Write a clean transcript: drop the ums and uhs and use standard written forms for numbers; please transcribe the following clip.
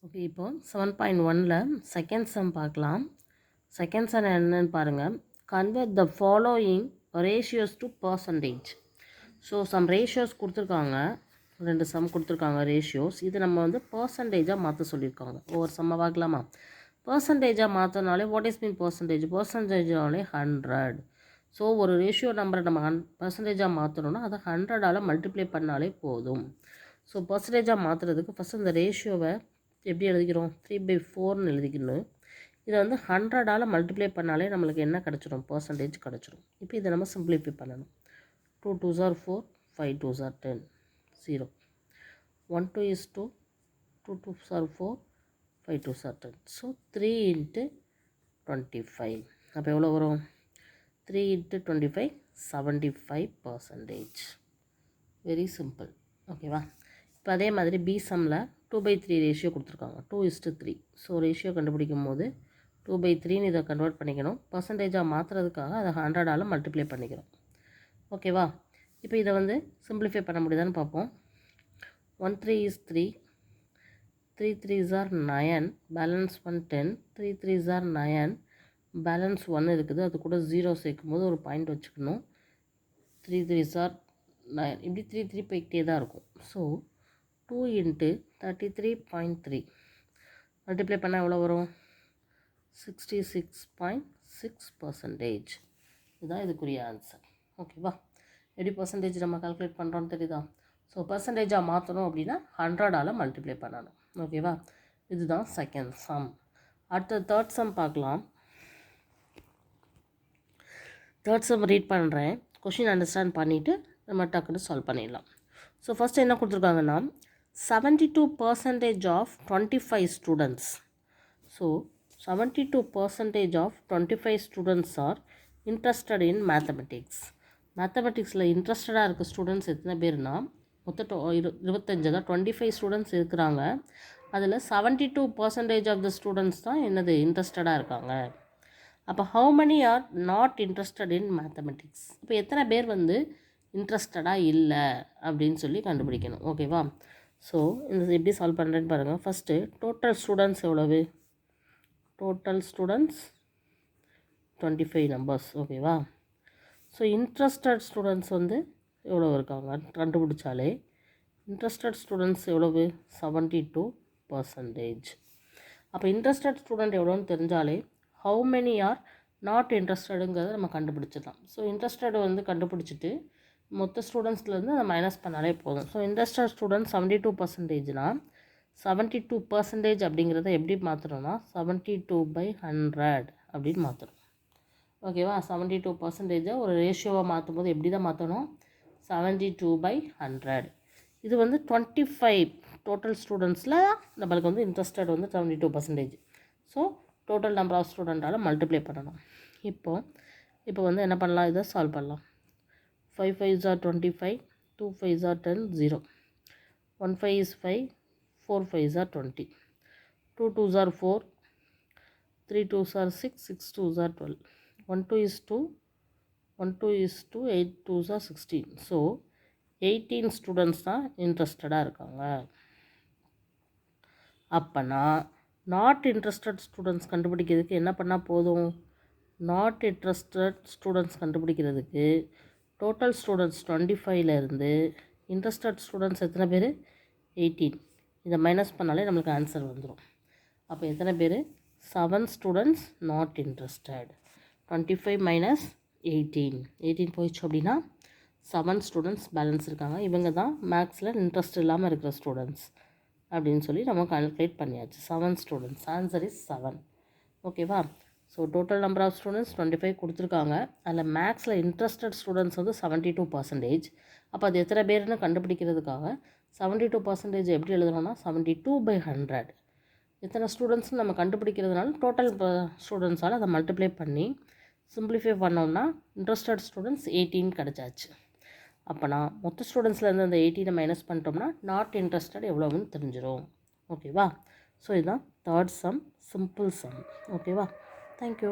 Okay, இப்போ 7.1ல் second sum பார்க்கலாம். செகண்ட் சம் என்னன்னு பாருங்கள். Convert the following ratios to percentage. So some ratios கொடுத்துருக்காங்க, 2 சம் கொடுத்துருக்காங்க ரேஷியோஸ். இது நம்ம வந்து பர்சன்டேஜாக மாற்ற சொல்லியிருக்காங்க. ஒவ்வொரு சம்மை பார்க்கலாமா? பர்சன்டேஜாக மாற்றினாலே வாட் இஸ் மீன் பர்சன்டேஜ்? பர்சன்டேஜ்னாலே 100. ஸோ ஒரு ரேஷியோ நம்பரை நம்ம பர்சன்டேஜாக மாற்றணும்னா அதை 100ஆல் மல்டிப்ளை பண்ணாலே போதும். ஸோ பர்சன்டேஜாக மாற்றுறதுக்கு ஃபஸ்ட் இந்த ரேஷியோவை எப்படி எழுதிக்கிறோம்? 3/4ன்னு எழுதிக்கணும். இதை வந்து 100ஆல் மல்டிப்ளை பண்ணாலே நம்மளுக்கு என்ன கிடச்சிரும்? பர்சன்டேஜ் கிடச்சிரும். இப்போ இதை நம்ம சிம்பிளிஃபை பண்ணணும். 2 2s are 4, 5 2s are 10, 0. 1 2 is 2, 2 2s are 4, 5 2s are 10. So 3 × 25. அப்போ எவ்வளோ வரும்? 3 × 25 75%. Very simple. ஓகேவா? இப்போ அதே மாதிரி பி சம்மில் 2/3 ரேஷியோ கொடுத்துருக்காங்க. 2:3. ஸோ ரேஷியோ கண்டுபிடிக்கும் போது 2/3ன்னு இதை கன்வெர்ட் பண்ணிக்கணும். பர்சன்டேஜாக மாற்றுறதுக்காக அதை 100ஆல் மல்டிப்ளை பண்ணிக்கிறோம். ஓகேவா? இப்போ இதை வந்து சிம்பிளிஃபை பண்ண முடியுதான்னு பார்ப்போம். 1 3 is 3, 3 3s are 9, balance 1 10, 3 3s are 9, balance 1 இருக்குது. அது கூட 0 சேர்க்கும் போது ஒரு பாயிண்ட் வச்சுக்கணும். 3 3s are 9, இப்படி 3 3 போய்கிட்டே தான் இருக்கும். ஸோ 2 × 33.3 மல்டிப்ளை பண்ணால் எவ்வளோ வரும்? 66.6%. இதுதான் இதுக்குரிய ஆன்சர். ஓகேவா? எப்படி பர்சன்டேஜ் நம்ம கால்குலேட் பண்ணுறோன்னு தெரியுதா? ஸோ பர்சன்டேஜாக மாற்றணும் அப்படின்னா 100ஆல் மல்டிப்ளை பண்ணணும். ஓகேவா? இதுதான் செகண்ட் சம். அடுத்த தேர்ட் சம் பார்க்கலாம். தேர்ட் சம் ரீட் பண்ணுறேன். கொஷின் அண்டர்ஸ்டாண்ட் பண்ணிவிட்டு நம்ம டக்குன்னு சால்வ் பண்ணிடலாம். ஸோ ஃபஸ்ட்டு என்ன கொடுத்துருக்காங்கன்னா 72% of 25 students. So 72% of 25 students are interested in mathematics. மேத்தமெட்டிக்ஸில் இன்ட்ரெஸ்டடாக இருக்க ஸ்டூடெண்ட்ஸ் எத்தனை பேர்னா மொத்தம் 25 தான். 25 ஸ்டூடெண்ட்ஸ் இருக்கிறாங்க. அதில் 72% ஆஃப் த ஸ்டூடெண்ட்ஸ் தான் என்னது இன்ட்ரெஸ்டடாக இருக்காங்க. அப்போ how many are not interested in mathematics? இப்போ எத்தனை பேர் வந்து இன்ட்ரெஸ்டடாக இல்லை அப்படின்னு சொல்லி கண்டுபிடிக்கணும். ஓகேவா? ஸோ இந்த எப்படி சால்வ் பண்ணுறேன்னு பாருங்கள். ஃபஸ்ட்டு டோட்டல் ஸ்டூடெண்ட்ஸ் எவ்வளவு? Total students 25 numbers. ஓகேவா? ஸோ இன்ட்ரெஸ்டட் ஸ்டூடெண்ட்ஸ் வந்து எவ்வளோ இருக்காங்க கண்டுபிடிச்சாலே இன்ட்ரெஸ்டட் ஸ்டூடெண்ட்ஸ் எவ்வளவு? 72%. அப்போ இன்ட்ரெஸ்டட் ஸ்டூடெண்ட் எவ்வளோன்னு தெரிஞ்சாலே ஹவு மெனி ஆர் நாட் இன்ட்ரெஸ்டடுங்கிறத நம்ம கண்டுபிடிச்சிடலாம். ஸோ இன்ட்ரெஸ்டட் வந்து கண்டுபிடிச்சிட்டு மொத்த ஸ்டூடெண்ட்ஸ்லேருந்து அதை மைனஸ் பண்ணாலே போதும். ஸோ இன்ட்ரெஸ்டட் ஸ்டூடெண்ட்ஸ் 72%னா 72% அப்படிங்கிறத எப்படி மாற்றணும்னா 72/100 அப்படின்னு மாற்றணும். ஓகேவா? 72% ஒரு ரேஷியோவை மாற்றும் போது எப்படி தான் மாற்றணும்? 72/100. இது வந்து 25 டோட்டல் ஸ்டூடெண்ட்ஸில் நம்மளுக்கு வந்து இன்ட்ரெஸ்டட் வந்து 72%. ஸோ டோட்டல் நம்பர் ஆஃப் ஸ்டூடெண்ட்டால் மல்டிப்ளை பண்ணணும். இப்போ வந்து என்ன பண்ணலாம்? இதை சால்வ் பண்ணலாம். 5 5s are 25, 2 5s are 10, 0. 1 5 is 5, 4 5s are 20. 2 2s are 4, 3 2s are 6, 6 2s are 12. 1 2 is 2, 1 2 is 2, 8 2s are 16. So 18 students தான் இன்ட்ரெஸ்டடாக இருக்காங்க. அப்போனா நாட் இன்ட்ரெஸ்டட் ஸ்டூடெண்ட்ஸ் கண்டுபிடிக்கிறதுக்கு என்ன பண்ணால் போதும்? நாட் இன்ட்ரெஸ்டட் ஸ்டூடெண்ட்ஸ் கண்டுபிடிக்கிறதுக்கு டோட்டல் ஸ்டூடெண்ட்ஸ் 25லேருந்து இன்ட்ரெஸ்டட் ஸ்டூடெண்ட்ஸ் எத்தனை பேர்? 18. இதை மைனஸ் பண்ணாலே நம்மளுக்கு ஆன்சர் வந்துடும். அப்போ எத்தனை பேர்? 7 ஸ்டூடெண்ட்ஸ் நாட் இன்ட்ரெஸ்டட். 25 மைனஸ் 18 போயிடுச்சு அப்படின்னா 7 ஸ்டூடெண்ட்ஸ் பேலன்ஸ் இருக்காங்க. இவங்க தான் மேக்ஸில் இன்ட்ரெஸ்ட் இல்லாமல் இருக்கிற ஸ்டூடெண்ட்ஸ் அப்படின்னு சொல்லி நம்ம கால்குலேட் பண்ணியாச்சு. 7 ஸ்டூடெண்ட்ஸ். Answer is 7. ஓகேவா? So total number of students 25 கொடுத்துருக்காங்க. அதில் மேக்ஸில் இன்ட்ரெஸ்டட் ஸ்டூடெண்ட்ஸ் வந்து 72%. அப்போ அது எத்தனை பேர்னு கண்டுபிடிக்கிறதுக்காக 72% எப்படி எழுதுறோம்னா 72/100. எத்தனை ஸ்டூடெண்ட்ஸ்னு நம்ம கண்டுபிடிக்கிறதுனால டோட்டல் ஸ்டூடெண்ட்ஸால் அதை மல்டிப்ளை பண்ணி சிம்பிளிஃபை பண்ணோம்னா இன்ட்ரெஸ்டட் ஸ்டூடெண்ட்ஸ் 18 கிடச்சாச்சு. அப்போனா மொத்த ஸ்டூடெண்ட்ஸ்லேருந்து அந்த 18 மைனஸ் பண்ணிட்டோம்னா நாட் இன்ட்ரெஸ்டட் எவ்வளோன்னு தெரிஞ்சிடும். ஓகேவா? ஸோ இதுதான் தேர்ட் சம், சிம்பிள் சம். ஓகேவா? Thank you.